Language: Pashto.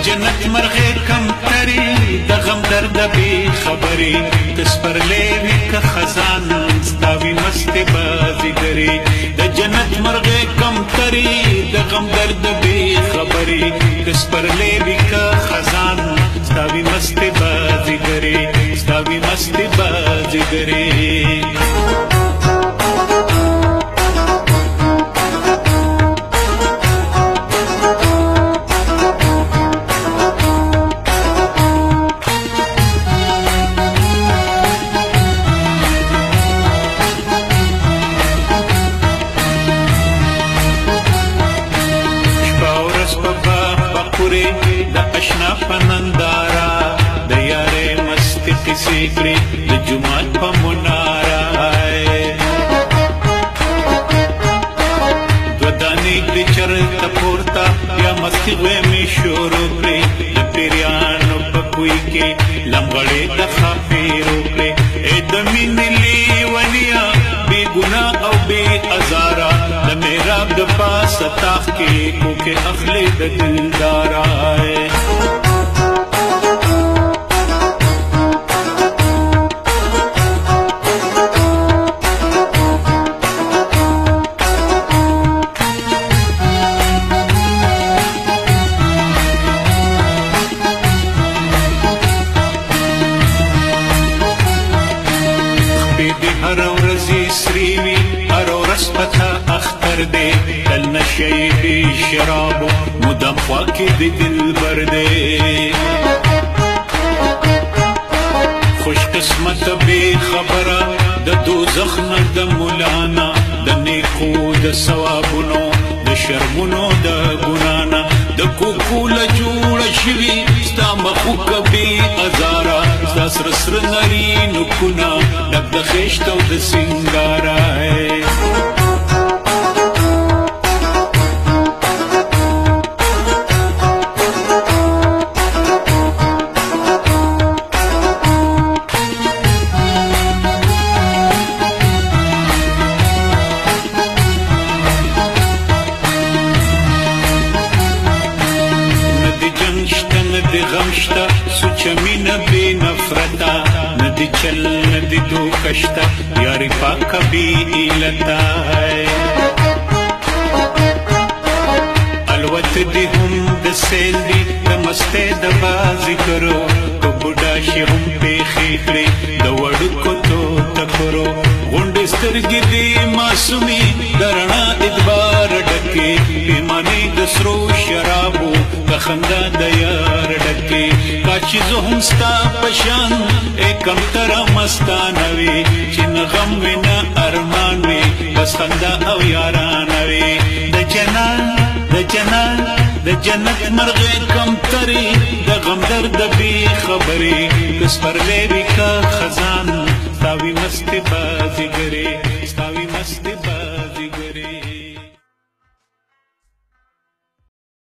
جنت مرغې کم تري د غم درد بې خبرې تسپرلې وي که خزان ستا وي مستې بازیګرې د جنت مرغې کم تري د غم درد بې خبرې تسپرلې وي که خزان ستا وي مستې بازیګرې ستا وي مستې بازیګرې د اشنا پنندارا د یارې مستې قصې کړې د جومات په مناره دوه دانې کړې چرته پورته یا مستې غویمې شروع کړې د پیریانو په کوی کې لمغړې د خاپېرو کړې ای د مینې لیونیا بې ګناه او بې ازاره د محراب د پاسه تاخ کې کوکې اخلي د دلداره هر ورځې سرې وي هر ورځ پته اختر دی تل نشی بې شرابو مدام خوا کې د دلبر دی خوش قسمت بې خبره د دوزخ نه د مولانا د نیکو د ثوابونو د شرمونو د ګنانا د کوکو له جوړه شوي ستا مخوکه بې ازاره ستا سره سره نرینوکونه ډک د خېشت او د سینګاره غم شته سوچه مینه بې نفرته نه د چل نه د دوکه شته یارې پاکه بې علته الوت دې هم د سیل دي د مستۍ د بازیګرو که بوډا شي هم پېښې کړې د وړوکو توتکرو غونډې سترګې دې معصومې د رڼا ادبار ډکې پیمانې د سرو شرابو د خندا د یار ډکې کاچې زه هم ستا په شان ای کمتره مستانه وې چې نه غم وي نه ارمان وي بس خندا او یارانه وې د جنت مرغې کمترې د غم درد بې خبرې که سپرلی وي که خزان ستا وي مستې بازیګرې ستا وي مستې